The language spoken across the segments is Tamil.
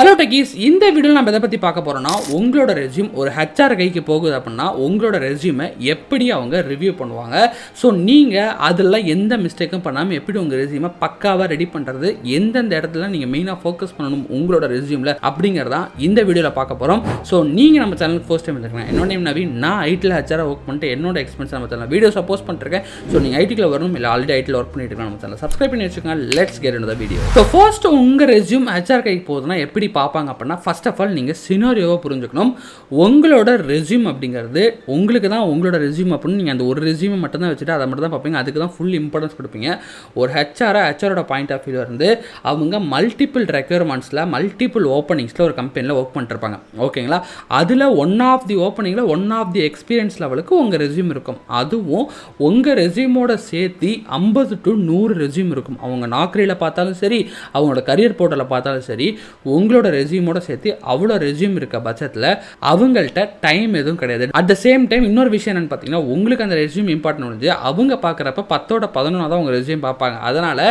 ஹலோ டெக்கீஸ், இந்த வீடியோவில் நம்ம எதை பற்றி பார்க்க போகிறோம்னா, உங்களோட ரெஸ்யூம் ஒரு ஹெச்ஆர் கைக்கு போகுது அப்படின்னா உங்களோட ரெஸ்யூமை எப்படி அவங்க ரிவ்யூ பண்ணுவாங்க. ஸோ நீங்கள் அதில் எந்த மிஸ்டேக்கும் பண்ணாமல் எப்படி உங்கள் ரெஸ்யூமை பக்காவாக ரெடி பண்ணுறது, எந்தெந்த இடத்துல நீங்கள் மெயினாக ஃபோக்கஸ் பண்ணணும் உங்களோட ரெஸ்யூமில் அப்படிங்கிறதான் இந்த வீடியோவில் பார்க்க போகிறோம். ஸோ நீங்கள் நம்ம சேனலுக்கு ஃபர்ஸ்ட் டைம் வந்துருக்கேன். என்னோட நேம் நவீன். நான் ஐடியில் ஹெச்ஆராக ஒர்க் பண்ணிட்டு என்னோட எக்ஸ்பீரியன்ஸ் நம்ம சேனல் வீடியோஸை போஸ்ட் பண்ணிருக்கேன். ஸோ நீங்கள் ஐடியில் வரணும், இல்லை ஆல்ரெடி ஐடியில் ஒர்க் பண்ணிட்டு இருக்கலாம், நம்ம சேனல் சப்ஸ்கிரைப் பண்ணி வச்சுக்கோங்க. Let's get into the video. So first உங்கள் ரெஸ்யூம் ஹெச்ஆர் கைக்கு போகுதுன்னா எப்படி பார்ப்பாங்க அப்படின்னா, ஃபர்ஸ்ட் ஆஃப் ஆல் நீங்கள் சினாரியோவை புரிஞ்சுக்கணும். உங்களோட ரெஸ்யூம் அப்படிங்கிறது உங்களுக்கு தான் உங்களோட ரெஸ்யூம் அப்படின்னு நீங்கள் அந்த ஒரு ரெஸ்யூமை மட்டும் தான் வச்சுட்டு அதை மட்டும் தான் பார்ப்பீங்க. அதுக்கு தான் ஃபுல் இம்பார்ட்டன்ஸ் கொடுப்பீங்க. ஒரு ஹெச்ஆரோட பாயிண்ட் ஆஃப் வியூவில் இருந்து அவங்க மல்டிபிள் ரெக்யர்மெண்ட்ஸில் மல்டிபிள் ஓப்பனிங்ஸில் ஒரு கம்பெனியில் ஒர்க் பண்ணிருப்பாங்க. ஓகேங்களா? அதில் ஒன் ஆஃப் தி ஓப்பனிங்கில் ஒன் ஆஃப் தி எக்ஸ்பீரியன்ஸ் லெவலுக்கு உங்கள் ரெஸ்யூம் இருக்கும். அதுவும் உங்கள் ரெஸ்யூமோட சேர்த்து 50 to 100 ரெஸ்யூம் இருக்கும். அவங்க நாக்ரியில் பார்த்தாலும் சரி, அவங்களோட கரியர் போர்ட்டலில் பார்த்தாலும் சரி, உங்களோட ரெஸ்யூமோட சேர்த்து அவ்வளோ ரெஸ்யூம் இருக்க பட்சத்தில் அவங்கள்ட்ட டைம் எதுவும் கிடையாது. அட் த சேம் டைம் இன்னொரு விஷயம் என்னன்னு பார்த்தீங்கன்னா, உங்களுக்கு அந்த ரெஸ்யூம் இம்பார்ட்டன் வந்து அவங்க பார்க்குறப்ப 10/11 தான் உங்கள் ரெஸ்யூம் பார்ப்பாங்க. அதனால்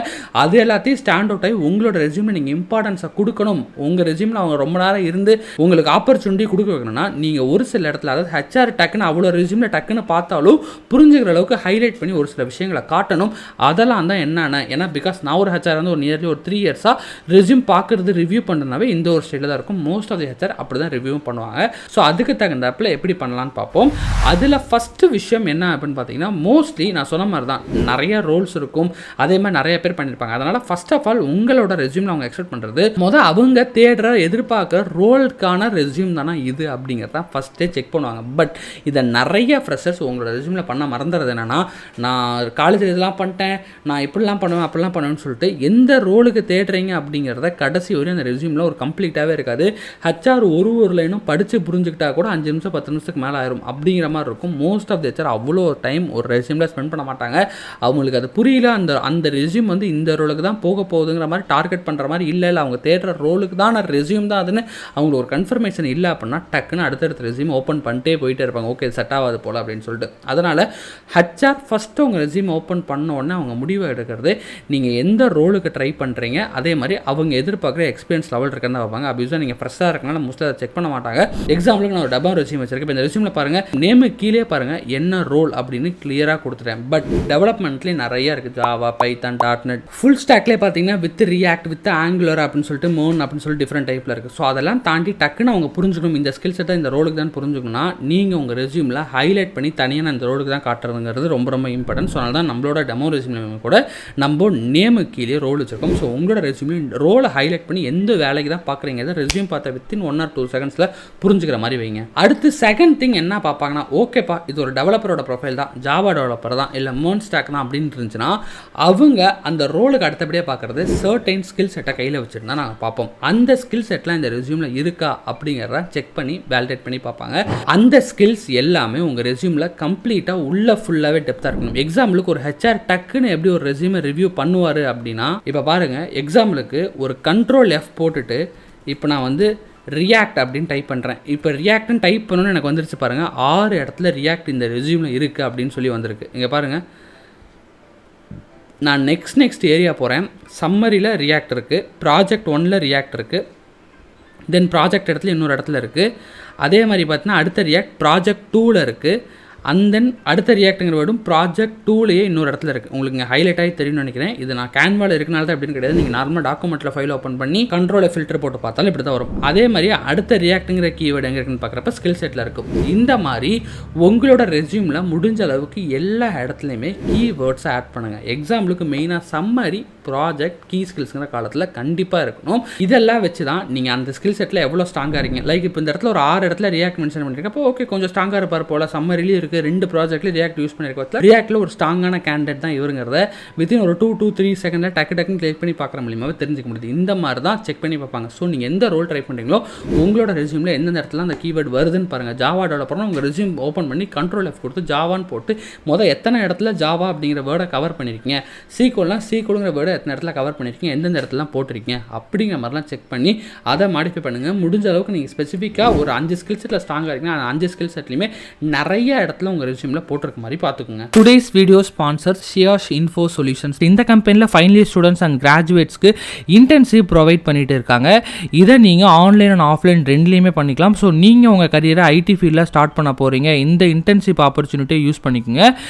அது எல்லாத்தையும் ஸ்டாண்ட் அவுட் ஆகி உங்களோட ரெஸ்யூமில் நீங்கள் இம்பார்ட்டன்ஸை கொடுக்கணும். உங்கள் ரெஸ்யூமில் அவங்க ரொம்ப நேரம் இருந்து உங்களுக்கு ஆப்பர்ச்சுனிட்டி கொடுக்க வைக்கணும்னா, நீங்கள் ஒரு சில இடத்துல, அதாவது ஹெச்ஆர் டக்குன்னு அவ்வளோ ரெஸ்யூமில் டக்குன்னு பார்த்தாலும் புரிஞ்சுக்கிற அளவுக்கு ஹைலைட் பண்ணி ஒரு சில விஷயங்களை காட்டணும். அதெல்லாம் தான் என்னென்ன, ஏன்னா பிகாஸ் நான் ஒரு ஹெச்ஆர் வந்து ஒரு நியர்லி ஒரு 3 இயர்ஸாக ரெஸ்யூம் பார்க்குறது ரிவ்யூ பண்ணுறதுனாவே இந்த ஒரு ஸ்டைலில் தான் இருக்கும். மோஸ்ட் ஆஃப் தி ஹெச்ஆர் அப்படி தான் ரிவ்யூவும் பண்ணுவாங்க. ஸோ அதுக்கு தகுந்தாப்பில் எப்படி பண்ணலான்னு பார்ப்போம். அதில் ஃபஸ்ட்டு விஷயம் என்ன அப்படின்னு பார்த்தீங்கன்னா, மோஸ்ட்லி நான் சொன்ன மாதிரி தான் நிறைய ரோல்ஸ் இருக்கும். அதே மாதிரி நிறைய பேர் பண்ணியிருப்பாங்க. அதனால் ஃபர்ஸ்ட் ஆஃப் ஆல் உங்களோட ரெஸ்யூமில் அவங்க எக்ஸ்பெக்ட் பண்ணுறது அவங்க தேடுற எதிர்பார்க்குற ரோலுக்கான ரெஸ்யூம் தானே இது அப்படிங்கிறத ஃபஸ்ட்டே செக் பண்ணுவாங்க. பட் இதை நிறைய ஃப்ரெஷர்ஸ் உங்களோட ரெஸ்யூமில் பண்ண மறந்துறது என்னென்னா, நான் காலேஜில் இதெல்லாம் பண்ணிட்டேன், நான் இப்படிலாம் பண்ணுவேன் அப்படிலாம் பண்ணுவேன்னு சொல்லிட்டு எந்த ரோலுக்கு தேடுறீங்க அப்படிங்கிறத கடைசி வரையும் அந்த ரெஸ்யூமில் ஒரு கம்ப்ளீட்டாகவே இருக்காது. ஹெச்ஆர் ஒரு லைனும் படித்து புரிஞ்சுக்கிட்டா கூட 5 நிமிஷம் 10 நிமிஷத்துக்கு மேலே ஆயிரும் அப்படிங்கிற மாதிரி இருக்கும். மோஸ்ட் ஆஃப் தி ஹெச்ஆர் அவ்வளோ டைம் ஒரு ரெஸ்யூமில் ஸ்பெண்ட் பண்ண மாட்டாங்க. அவங்களுக்கு அது புரியல, அந்த ரெஸ்யூம் வந்து இந்த ரோலுக்கு தான் போக போகுதுங்கிற மாதிரி டார்கெட் பண்ணுற மாதிரி இல்லை, அவங்க தேடுற ரோலுக்கு தான் நான் ரெஸ்யூம் தான் அதுன்னு அவங்களுக்கு ஒரு கன்ஃபர்மேஷன் இல்லை அப்படின்னா டக்குன்னு அடுத்தடுத்த ரெஸ்யூம் ஓப்பன் பண்ணிட்டே போயிட்டே இருப்பாங்க. ஓகே, செட் ஆகாது போல் அப்படின்னு சொல்லிட்டு. அதனால் ஹெச்ஆர் ஃபஸ்ட்டு உங்கள் ரெஸ்யூம் ஓப்பன் பண்ண உடனே அவங்க முடிவை எடுக்கிறது நீங்கள் எந்த ரோலுக்கு ட்ரை பண்ணுறீங்க, அதே மாதிரி அவங்க எதிர்பார்க்குற எக்ஸ்பீரியன்ஸ் லெவல் இருக்குன்னு பார்ப்பாங்க. அப்யூஸாக நீங்கள் ஃப்ரெஷ்ஷாக இருக்கனால மோஸ்ட்லி அதை செக் பண்ண மாட்டாங்க. எக்ஸாம்பிளுக்கு நான் ஒரு டப்பா ரெஸ்யூம் வச்சிருக்கேன். இப்போ இந்த ரெஸ்யூமில் பாருங்கள், நேமு கீழே பாருங்கள் என்ன ரோல் அப்படின்னு கிளியராக கொடுத்துட்டேன். பட் டெவலப்மெண்ட்லேயே நிறைய இருக்குது. ஜாவா, பைத்தான், .NET, ஃபுல் ஸ்டாக்லேயே பார்த்தீங்கன்னா வித் ரியாக்ட், வித் ஆங்குலர் அப்படின்னு சொல்லிட்டு மோன் அப்படின்னு சொல்லிட்டு டிஃப்ரெண்ட் டைப்பில் இருக்குது. ஸோ அதெல்லாம் தாண்டி டக்குன்னு அவங்க புரிஞ்சுக்கணும் இந்த ஸ்கில் செட்டை இந்த ரோலுக்கு தான் புரிஞ்சுக்கணும்னா நீங்கள் உங்கள் ரெஸ்யூமில் ஹைலைட் பண்ணி தனியாக இந்த ரோலுக்கு தான் காட்டுறதுங்கிறது ரொம்ப ரொம்ப இம்பார்ட்டன்ட். ஸோ அதனால தான் நம்மளோட டெமோ ரெஸ்யூம் கூட நம்ம நேமு கீழே ரோல் வச்சிருக்கோம். ஸோ உங்களோட ரெஸ்யூமில் ரோலை ஹைலைட் பண்ணி எந்த வேலைக்கு தான் பார்க்குறீங்க ரெஸ்யூம் பார்த்தா வித்தின் 1 or 2 செகண்ட்ஸில் புரிஞ்சுக்கிற மாதிரி வைங்க. அடுத்து செகண்ட் திங் என்ன பார்ப்பாங்கன்னா, ஓகேப்பா இது ஒரு டெவலப்பரோட ப்ரொஃபைல் தான், ஜாவா டெவலப்பர் தான், இல்லை மோன் ஸ்டாக் தான் அப்படின்னு இருந்துச்சுன்னா அவங்க அந்த ரோலுக்கு அடுத்தபடியாக பார்க்குறது சர்டைன் ஸ்கில் செட்டை கையில் வச்சுருந்தா நாங்கள் பார்ப்போம். அந்த ஸ்கில் செட்லாம் இந்த ரெஸ்யூமில் இருக்கா அப்படிங்கிறத செக் பண்ணி வேலிடேட் பண்ணி பார்ப்பாங்க. அந்த ஸ்கில்ஸ் எல்லாமே உங்கள் ரெஸ்யூமில் கம்ப்ளீட்டாக உள்ள ஃபுல்லாகவே டெப்த்தாக இருக்கணும். எக்ஸாம்பிளுக்கு ஒரு ஹெச்ஆர் டக்குன்னு எப்படி ஒரு ரெஸ்யூமை ரிவ்யூ பண்ணுவார் அப்படின்னா, இப்போ பாருங்கள், எக்ஸாம்பிளுக்கு ஒரு Ctrl F போட்டுட்டு இப்போ நான் வந்து ரியாக்ட் அப்படின்னு டைப் பண்ணுறேன். இப்போ ரியாக்ட்னு டைப் பண்ணணுன்னு எனக்கு வந்துருச்சு பாருங்கள். 6 இடத்துல ரியாக்ட் இந்த ரெஸ்யூமில் இருக்குது அப்படின்னு சொல்லி வந்திருக்கு. இங்கே பாருங்கள், நான் நெக்ஸ்ட் ஏரியா போகிறேன். சம்மரியில் ரியாக்ட் இருக்குது, ப்ராஜெக்ட் 1ல் ரியாக்ட் இருக்குது, தென் ப்ராஜெக்ட் இடத்துல இன்னொரு இடத்துல இருக்குது. அதே மாதிரி பார்த்தீங்கன்னா அடுத்த ரியாக்ட் ப்ராஜெக்ட் 2ல் இருக்குது. அண்ட் தென் அடுத்த ரியாக்ட்ங்கிற வேர்டும் ப்ராஜெக்ட் 2லேயே இன்னொரு இடத்துல இருக்குது. உங்களுக்கு இங்கே ஹைலைட் ஆகி தெரியும்னு நினைக்கிறேன். இது நான் கேன்வாவில் இருக்கனால தான் அப்படின்னு கிடையாது. நீங்கள் நார்மலாக டாக்குமெண்ட்டில் ஃபைல் ஓப்பன் பண்ணி கண்ட்ரோலை ஃபில்டர் போட்டு பார்த்தாலும் இப்படி தான் வரும். அதே மாதிரி அடுத்த ரியாக்ட்ங்கிற கீவேர்டு எங்கே இருக்குன்னு பார்க்குறப்ப ஸ்கில் செட்டில் இருக்கும். இந்த மாதிரி உங்களோட ரெஸ்யூமில் முடிஞ்ச அளவுக்கு எல்லா இடத்துலையுமே கீவேர்ட்ஸை ஆட் பண்ணுங்கள். எக்ஸாம்பிளுக்கு மெயினாக சம்மரி, ப்ராஜெக்ட், கீ ஸ்கில்ஸுங்கிற காலத்தில் கண்டிப்பாக இருக்கணும். இதெல்லாம் வச்சு தான் நீங்கள் அந்த ஸ்கில் செட்டில் எவ்வளோ ஸ்ட்ராங்காக இருக்கீங்க. லைக் இப்போ இந்த இடத்துல ஒரு 6 இடத்துல ரியாக்ட் மென்ஷன் பண்ணியிருக்கேன். அப்போ ஓகே, கொஞ்சம் ஸ்ட்ராங்காக இருப்பார் போல். சம்மரிலையும் 2 ப்ராஜெக்ட்ல ரியாக்ட் யூஸ் பண்ணிருக்க ரியாக்ட்ல ஒரு ஸ்ட்ராங்கான கேண்டிடேட் தான் இவருங்கிறத வித்தின் ஒரு 2 to 3 செகண்ட்ல டக்குன்னு கிளிக் பண்ணி பார்க்குற மூலியமாவே தெரிஞ்சுக்க முடியுது. இந்த மாதிரி தான் செக் பண்ணி பார்ப்பாங்க. ஸோ நீங்கள் எந்த ரோல் ட்ரை பண்ணுறீங்களோ உங்களோட ரெஸ்யூமில் எந்தெந்த இடத்துல அந்த கீவேர்டு வருதுன்னு பாருங்கள். ஜாவா டெவலப்பர்னா உங்கள் ரெஸ்யூம் ஓப்பன் பண்ணி Ctrl F கொடுத்து ஜாவான்னு போட்டு எத்தனை இடத்துல ஜாவா அப்படிங்கிற வேர்டை கவர் பண்ணியிருக்கீங்க, சீக்வல்ங்கிற வேர்டை எத்தனை இடத்துல கவர் பண்ணியிருக்கீங்க, எந்தெந்த இடத்துலாம் போட்டிருக்கீங்க அப்படிங்கிற மாதிரிலாம் செக் பண்ணி அதை மாடிஃபை பண்ணுங்கள். முடிஞ்ச அளவுக்கு நீங்கள் ஸ்பெசிஃபிக்காக ஒரு 5 ஸ்கில் செட்டில் ஸ்ட்ராங்காக இருக்கீங்க. அந்த 5 ஸ்கில் செட்லையுமே நிறைய இடத்துல இடத்துல உங்கள் ரெஸ்யூமில் போட்டிருக்க மாதிரி பார்த்துக்குங்க. Today's video sponsor Shiash Info Solutions. இந்த கம்பெனியில் ஃபைனல் இயர் ஸ்டூடெண்ட்ஸ் அண்ட் கிராஜுவேட்ஸ்க்கு இன்டர்ன்ஷிப் ப்ரொவைட் பண்ணிட்டு இருக்காங்க. இதை நீங்கள் ஆன்லைன் அண்ட் ஆஃப்லைன் ரெண்டுலேயுமே பண்ணிக்கலாம். ஸோ நீங்கள் உங்கள் கரியரை ஐடி ஃபீல்டில் ஸ்டார்ட் பண்ண போகிறீங்க, இந்த இன்டர்ன்ஷிப் ஆப்பர்ச்சுனிட்டியை யூஸ் பண்ணிக்கோங்க.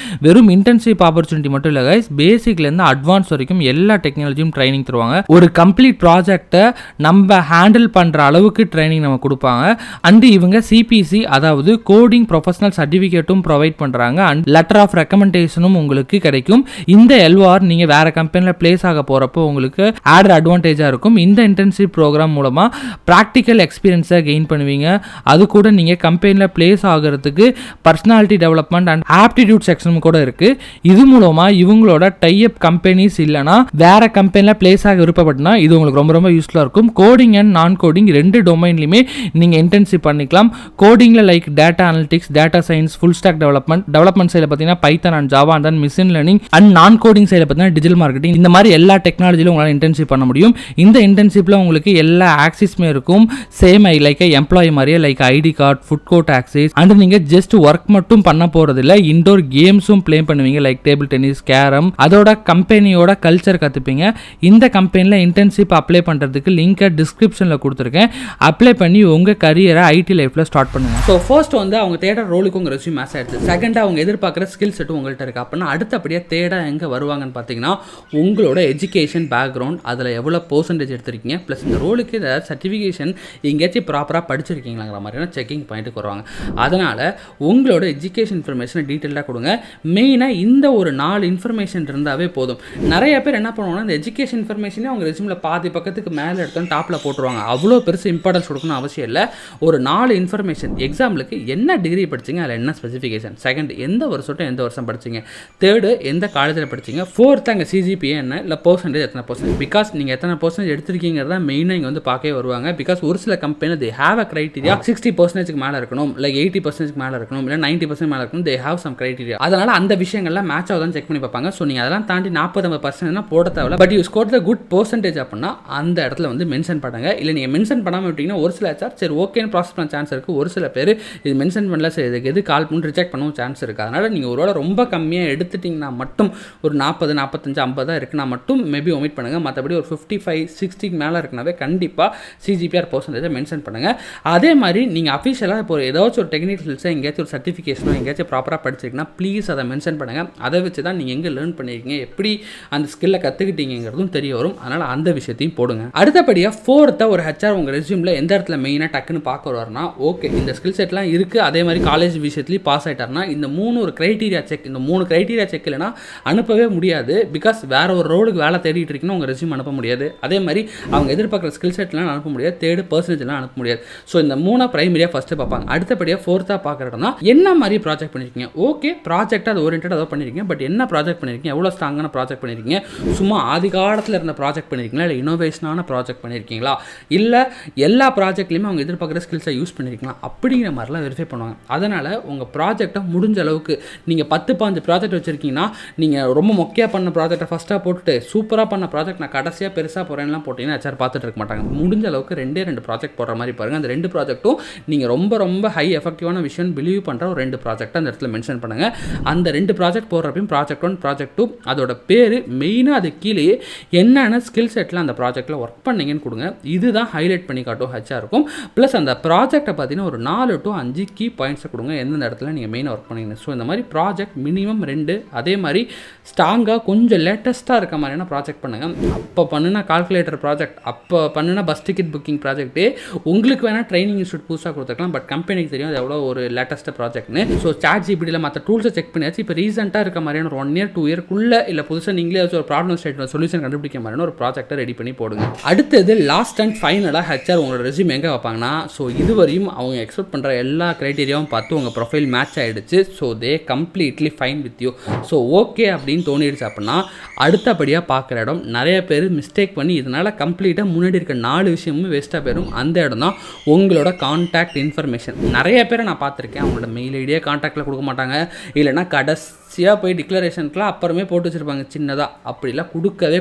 வெறும் இன்டர்ன்ஷிப் ஆப்பர்ச்சுனிட்டி மட்டும் இல்லை கைஸ், பேசிக்லேருந்து அட்வான்ஸ் வரைக்கும் எல்லா டெக்னாலஜியும் ட்ரைனிங் தருவாங்க. ஒரு கம்ப்ளீட் ப்ராஜெக்டை நம்ம ஹேண்டில் பண்ணுற அளவுக்கு ட்ரைனிங் நம்ம கொடுப்பாங்க. அண்ட் இவங்க சிபிசி அதாவது கோடிங் ப்ரொஃபஷனல் சர்டிஃபிகேட்டும் ப்ரொவைட் பண்ணுறாங்க. அண்ட் லெட்டர் ஆஃப் ரெக்கமெண்டேஷனும் உங்களுக்கு கிடைக்கும். இந்த எல்ஓஆர் நீங்கள் வேறு கம்பெனியில் பிளேஸ் ஆக போகிறப்போ உங்களுக்கு ஆட் அட்வான்டேஜாக இருக்கும். இந்த இன்டர்ன்ஷிப் ப்ரோக்ராம் மூலமாக ப்ராக்டிக்கல் எக்ஸ்பீரியன்ஸை கெயின் பண்ணுவீங்க. அது கூட நீங்கள் கம்பெனியில் பிளேஸ் ஆகிறதுக்கு பர்சனாலிட்டி டெவலப்மெண்ட் அண்ட் ஆப்டிடியூட் செக்ஷனும் கூட இருக்குது. இது மூலமாக இவங்களோட டைப் கம்பெனிஸ் இல்லைனா வேற கம்பெனியில் பிளேஸ் ஆக விருப்பப்பட்டனா இது உங்களுக்கு ரொம்ப ரொம்ப யூஸ்ஃபுல்லாக இருக்கும். கோடிங் அண்ட் நான் கோடிங் ரெண்டு டொமைன்லையுமே நீங்கள் இன்டர்ன்ஷிப் பண்ணிக்கலாம். கோடிங்கில் like data analytics, data science, full stack development சைடில் பார்த்தீங்கன்னா Python and Java and then machine learning and non coding சைடில் பார்த்தீங்கன்னா டிஜிட்டல் மார்க்கெட்டிங். இந்த மாதிரி எல்லா டெக்னாலஜிலும் உங்களால் இன்டர்ன்ஷிப் பண்ண முடியும். இந்த இன்டர்ன்ஷிப்பில் உங்களுக்கு எல்லா ஆக்சிஸுமே இருக்கும். சேம் லைக் எம்ப்ளாயி மாதிரியே like ID card, food court access. And நீங்கள் ஜஸ்ட் ஒர்க் மட்டும் பண்ண போகிறது இல்லை, இன்டோர் கேம்ஸும் ப்ளே பண்ணுவீங்க லைக் டேபிள் டென்னிஸ், கேரம். அதோட கம்பெனியோட கல்ச்சர் கற்றுப்பீங்க. இந்த கம்பெனியில் இன்டர்ன்ஷிப் அப்ளை பண்ணுறதுக்கு லிங்கை டிஸ்கிரிப்ஷனில் கொடுத்துருக்கேன். அப்ளை பண்ணி உங்கள் கரியரை ஐடி லைஃப்பில் ஸ்டார்ட் பண்ணுங்க. ஸோ ஃபர்ஸ்ட் வந்து அவங்க தேடுற ரோலுக்கு உங்கள் ரெஸ்யூம் மேட்ச் ஆயிடுச்சு. செகண்டாக அவங்க எதிர்பார்க்குற ஸ்கில் செட்டும் உங்கள்கிட்ட இருக்குது. அப்படின்னா அடுத்தபடியாக தேட எங்கே வருவாங்கன்னு பார்த்தீங்கன்னா உங்களோட எஜுகேஷன் பேக்ரவுண்ட், அதில் எவ்வளோ பர்சன்டேஜ் எடுத்திருக்கீங்க, ப்ளஸ் இந்த ரோலுக்கு ஏதாவது சர்டிஃபிகேஷன் எங்கேயாச்சும் ப்ராப்பராக படிச்சிருக்கீங்களாங்கிற மாதிரியான செக்கிங் பாயிண்ட்டுக்கு வருவாங்க. அதனால் உங்களோட எஜுகேஷன் இன்ஃபர்மேஷனை டீட்டெயிலாக கொடுங்க. மெயினாக இந்த ஒரு 4 இன்ஃபர்மேஷன் இருந்தாவே போதும். நிறைய பேர் என்ன பண்ணுவாங்கன்னா இந்த எஜுகேஷன் இன்ஃபர்மேஷனே அவங்க ரெஸ்யூமில் பாதி பக்கத்துக்கு மேலே எடுத்தோன்னு டாப்பில் போட்டுருவாங்க. அவ்வளோ பெருசு இம்பார்ட்டன்ஸ் கொடுக்கணும் அவசியம் இல்லை. ஒரு 4 இன்ஃபர்மேஷன், எக்ஸாம்பிளுக்கு என்ன டிகிரி படிச்சிங்க, அதில் என்ன ஸ்பெசிஃபிகேஷன், செகண்ட் எந்த வருஷம் எந்த வருஷம் படிச்சிங்க, தேர்டு எந்த காலேஜில் படிச்சிங்க, ஃபோர்த் அங்கே சிஜிபிஏ என்ன, இல்லை பர்சன்டேஜ் எத்தனை பர்சன்ட். பிகாஸ் நீங்கள் எத்தனை பர்சன்டேஜ் எடுத்திருக்கீங்கிறத மெயினாக இங்கே வந்து பார்க்கவே வருவாங்க. பிகாஸ் ஒரு சில company they have a criteria 60% மேலே இருக்கணும், இல்லை 80% மேலே இருக்கணும், இல்லை 90% மேலே இருக்கணும். They have some criteria. அதனால் அந்த விஷயங்கள்லாம் மேட்ச் ஆகுதான்னு செக் பண்ணி பார்ப்பாங்க. ஸோ நீங்கள் அதெல்லாம் தாண்டி 40-50% போட தேவை. But you score the good percentage அப்படின்னா அந்த இடத்துல வந்து மென்ஷன் பண்ணுங்க. இல்லை நீங்கள் மென்ஷன் பண்ணாமல் விட்டீங்கன்னா ஒரு சில HR சரி ஓகேன்னு ப்ராசஸ் பண்ண சான்ஸ் இருக்குது. ஒரு சில பேர் இது மென்ஷன் பண்ணல, சரி இதுக்கு எது கால் பண்ணி ரிஜெக்ட் பண்ணவும் சான்ஸ் இருக்குது. அதனால் நீங்கள் ஒருவேளை ரொம்ப கம்மியாக எடுத்துட்டிங்கன்னா மட்டும் ஒரு 40, 45, 50 இருக்குன்னா மட்டும் மேபி ஒமிட் பண்ணுங்கள். மற்றபடி ஒரு 55-60 மேலே இருக்குனாவே கண்டிப்பாக சிஜிபிஆர் பர்சன்டேஜை மென்ஷன் பண்ணுங்கள். அதே மாதிரி நீங்கள் அஃபிஷியலாக இப்போ ஏதாச்சும் ஒரு டெக்னிக்கல் ஸ்கில்ஸை எங்கேயாச்சும் ஒரு சர்டிஃபிகேஷனோ எங்கேயாச்சும் ப்ராப்பராக படிச்சிருக்கீங்கன்னா ப்ளீஸ் அதை மென்ஷன் பண்ணுங்கள். அதை வச்சு தான் நீங்கள் எங்கே லேர்ன் பண்ணியிருக்கீங்க, எப்படி அந்த ஸ்கில்லை கற்றுக்கிட்டீங்கிறதும் தெரிய வரும். அதனால் அந்த விஷயத்தையும் போடுங்க. அடுத்தபடியாக ஃபோர்த்தாக ஒரு HR உங்கள் ரெஸ்யூமில் எந்த இடத்துல மெயினாக டக்குன்னு பார்க்க வருவார்னா, ஓகே இந்த ஸ்கில் செட்லாம் இருக்குது, அதே மாதிரி காலேஜ் விஷயத்துலேயும் பாஸ் ஆகிட்டார்னா இந்த 3 ஒரு க்ரைட்டீரியா செக். இந்த 3 க்ரைட்டீரியா செக் இல்லைனா அனுப்பவே முடியாது. பிகாஸ் வேறு ஒரு ரோலுக்கு வேலை தேடிட்டு இருக்கீங்கன்னா உங்கள் ரெஸ்யூம் அனுப்ப முடியாது. அதே மாதிரி அவங்க எதிர்பார்க்குற ஸ்கில் செட்லாம் அனுப்ப முடியாது, தேர்டு பர்சன்டேஜ்லாம் அனுப்ப முடியாது. ஸோ இந்த 3 பிரைமரியாக ஃபஸ்ட்டு பார்ப்பாங்க. அடுத்தபடியாக ஃபோர்த்தாக பார்க்குறதுனா என்ன மாதிரி ப்ராஜெக்ட் பண்ணியிருக்கீங்க. ஓகே ப்ராஜெக்டாக அது ஓரியன்டாக ஏதோ பண்ணியிருக்கீங்க, பட் என்ன ப்ராஜெக்ட் பண்ணியிருக்கீங்க, எவ்வளோ ஸ்ட்ராங்கான ப்ராஜெக்ட் பண்ணியிருக்கீங்க, சும்மா ஆதி காலத்தில் இருந்த ப்ராஜெக்ட் பண்ணியிருக்கீங்களா, இல்லை இனோவேஷனான ப்ராஜெக்ட் பண்ணியிருக்கீங்களா, இல்லை எல்லா ப்ராஜெக்ட்லையுமே அவங்க எதிர்பார்க்குற ஸ்கில்ஸை யூஸ் பண்ணியிருக்கீங்களா அப்படிங்கிற மாதிரிலாம் வெரிஃபை பண்ணுவாங்க. அதனால் உங்கள் ப்ராஜெக்டை முடிஞ்ச அளவுக்கு நீங்கள் 10-15 ப்ராஜெக்ட் வச்சுருக்கீங்கன்னா நீங்கள் ரொம்ப மொக்கையாக பண்ண ப்ராஜெக்டை ஃபஸ்ட்டாக போட்டுட்டு சூப்பராக பண்ண ப்ராஜெக்ட் நான் கடைசியாக பெருசாக போகிறேன்லாம் போட்டிங்கன்னா HR பார்த்துட்டு இருக்க மாட்டாங்க. முடிஞ்ச அளவுக்கு 2 ப்ராஜெக்ட் போடுற மாதிரி பாருங்கள். அந்த 2 ப்ராஜெக்ட்டும் நீங்கள் ரொம்ப ரொம்ப ஹை எஃபெக்டிவான விஷயம் பிலீவ் பண்ணுற ஒரு 2 ப்ராஜெக்ட்டை அந்த இடத்துல மென்ஷன் பண்ணுங்கள். அந்த 2 ப்ராஜெக்ட் போடுறப்பையும் ப்ராஜெக்ட் 1, ப்ராஜெக்ட் 2 அதோட பேர் மெயினாக அது கீழே என்னென்ன ஸ்கில் செட்டில் அந்த ப்ராஜெக்ட்டில் ஒர்க் பண்ணீங்கன்னு கொடுங்க. இதுதான் ஹைலைட் பண்ணி காட்டும் HR இருக்கும். ப்ளஸ் அந்த ப்ராஜெக்ட்டை பார்த்தீங்கன்னா ஒரு 4 to 5 கீ பாயிண்ட்ஸை கொடுங்க, எந்தெந்த இடத்துல நீங்கள் மெயினாக ஒர்க் பண்ணீங்க. ஸோ இந்த மாதிரி ப்ராஜெக்ட் மினிமம் 2, அதே மாதிரி ஸ்ட்ராங்காக கொஞ்சம் லேட்டஸ்ட்டாக இருக்க மாதிரியான ப்ராஜெக்ட் பண்ணுங்கள். அப்போ பண்ணுனா கால்குலேட்டர் ப்ராஜெக்ட், அப்போ பண்ணுனா பஸ் டிக்கெட் புக்கிங் ப்ராஜெக்ட்டே உங்களுக்கு வேணால் ட்ரைனிங் இன்ஸ்டியூட் புதுசாக கொடுத்துருக்கலாம். பட் கம்பெனிக்கு தெரியும் அது எவ்வளோ ஒரு லேட்டஸ்ட் ப்ராஜெக்ட்னு. ஸோ ChatGPTயில் மற்ற டூல்ஸை செக் பண்ணியாச்சு. இப்போ ரீசெண்டாக இருக்க மாதிரியான ஒரு 1 year 2 yearக்குள்ளே இல்லை புதுசாக நீங்களே ஒரு ப்ராப்ளம் ஸ்டேட் சொல்யூஷன் கண்டுபிடிக்க மாதிரியான ஒரு ப்ராஜெக்ட்டை ரெடி பண்ணி போடுங்க. அடுத்தது லாஸ்ட் அண்ட் ஃபைனலாக HR உங்களோட ரெஸ்யூம் எங்கே வைப்பாங்கன்னா, ஸோ இதுவரையும் அவங்க எக்ஸ்பெக்ட் பண்ணுற எல்லா க்ரைட்டீரியாவும் பார்த்து உங்கள் ப்ரொஃபைல் மேட்ச் ஆகிடுச்சு. So they completely fine with you. So okay அப்படின்னு தோணிடுச்சு அப்படின்னா அடுத்தபடியாக பார்க்குற இடம் நிறைய பேர் மிஸ்டேக் பண்ணி இதனால் கம்ப்ளீட்டாக முன்னாடி இருக்க 4 விஷயமும் வேஸ்ட்டாக போயிடும். அந்த இடம் தான் உங்களோட கான்டாக்ட் இன்ஃபர்மேஷன். நிறைய பேரை நான் பார்த்துருக்கேன், அவங்களோட மெயில் ஐடியா கான்டாக்டில் கொடுக்க மாட்டாங்க, இல்லைனா கடைசி கடைசியாக போய் டிக்ளரேஷனுக்குலாம் அப்புறமே போட்டு வச்சுருப்பாங்க சின்னதாக. அப்படிலாம்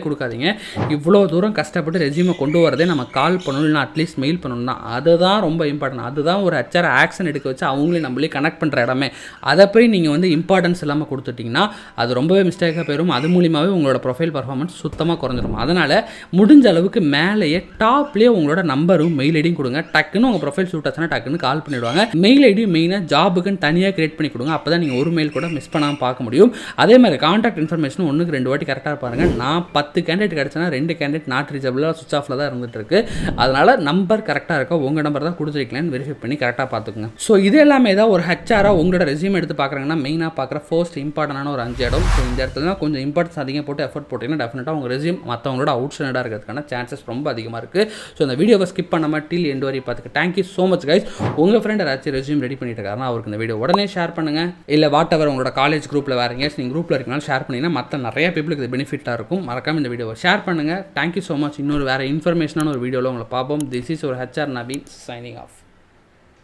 கொடுக்காதீங்க. இவ்வளோ தூரம் கஷ்டப்பட்டு ரெஸ்யூமை கொண்டு வரதே நம்ம கால் பண்ணணும், இல்லைனா அட்லீஸ்ட் மெயில் பண்ணணும் தான். அதுதான் ரொம்ப இம்பார்ட்டன்ட். அதுதான் ஒரு ஹெச்ஆர் ஆக்ஷன் எடுக்க வச்சு அவங்களே நம்மளே கனெக்ட் பண்ணுற இடமே. அதை போய் நீங்கள் வந்து இம்பார்ட்டன்ஸ் இல்லாமல் கொடுத்துட்டிங்கன்னா அது ரொம்பவே மிஸ்டேக்காக போயிடும். அது மூலியமாகவே உங்களோட ப்ரொஃபைல் பர்ஃபார்மன்ஸ் சுத்தமாக குறைஞ்சிடும். அதனால் முடிஞ்ச அளவுக்கு மேலேயே டாப்லேயே உங்களோட நம்பரும் மெயில் ஐடியும் கொடுங்க. டக்குன்னு உங்கள் ப்ரொஃபைல் சூட் ஆச்சுன்னா டக்குன்னு கால் பண்ணிவிடுவாங்க. மெயில் ஐடியும் மெயினாக ஜாபுக்குன்னு தனியாக கிரியேட் பண்ணி கொடுங்க. அப்போ தான் நீங்கள் ஒரு மெயில் கூட மிஸ் பண்ணாமல் பார்க்க முடியும். அதே மாதிரி கான்டாக்ட் இன்ஃபர்மேஷன் 1-2 வாட்டி கரெக்டாக பாருங்கள். நான் 10 கேண்டிடேட் கிடச்சேன்னா 2 கேண்டிடேட் நாட் ரீச்சபிளாக சுவிச் ஆஃபில் தான் இருந்துட்டு இருக்கு. அதனால் நம்பர் கரெக்டாக இருக்கா, உங்கள் நம்பர் தான் கொடுத்துருக்கலான்னு வெரிஃபை பண்ணி கரெக்டாக பார்த்துக்குங்க. ஸோ இது எல்லாமே தான் ஒரு ஹெச்ஆராக உங்களோட ரெஸ்யூம் எடுத்து பார்க்குறாங்கன்னா மெயினாக பார்க்குற ஃபர்ஸ்ட் இம்பார்ட்டன்டான ஒரு 5 இடம். ஸோ இந்த இடத்துல தான் கொஞ்சம் இம்பார்ட்டன்ஸ் அதிகம் போட்டு எஃபர்ட் போட்டிங்கன்னா டெஃபினட்டாக உங்கள் ரெஸ்யூம் மற்றவங்களோட அவுட் ஸ்டாண்டர்டாக இருக்கிறதுக்கான சான்சஸ் ரொம்ப அதிகமாக இருக்குது. ஸோ இந்த வீடியோவை ஸ்கிப் பண்ணாமல் டில் எண்ட் வரை பார்த்துக்க தேங்க்யூ ஸோ மச் கைஸ். உங்கள் ஃப்ரெண்ட் யாராச்சும் ரெஸ்யூம் ரெடி பண்ணிட்டு இருக்காருன்னா அவருக்கு இந்த வீடியோ உடனே ஷேர் பண்ணுங்கள். இல்லை வாட் எவர் உங்களோட காலேஜ் குரூப்பில் வேறு எங்கேயாச்சும் நீங்கள் குரூப்பில் இருக்கனால ஷேர் பண்ணிங்கன்னா மற்ற நிறைய பீப்புளுக்கு இது பெனிஃபிட்டாக இருக்கும். மறக்காமல் இந்த வீடியோவை ஷேர் பண்ணுங்கள். Thank you so much. இன்னொரு வேறு இன்ஃபர்மேஷனான ஒரு வீடியோவில் உங்களை பார்ப்போம். திஸ் இஸ் ஒரு ஹெச்ஆர் நவீன் சைனிங் ஆஃப்.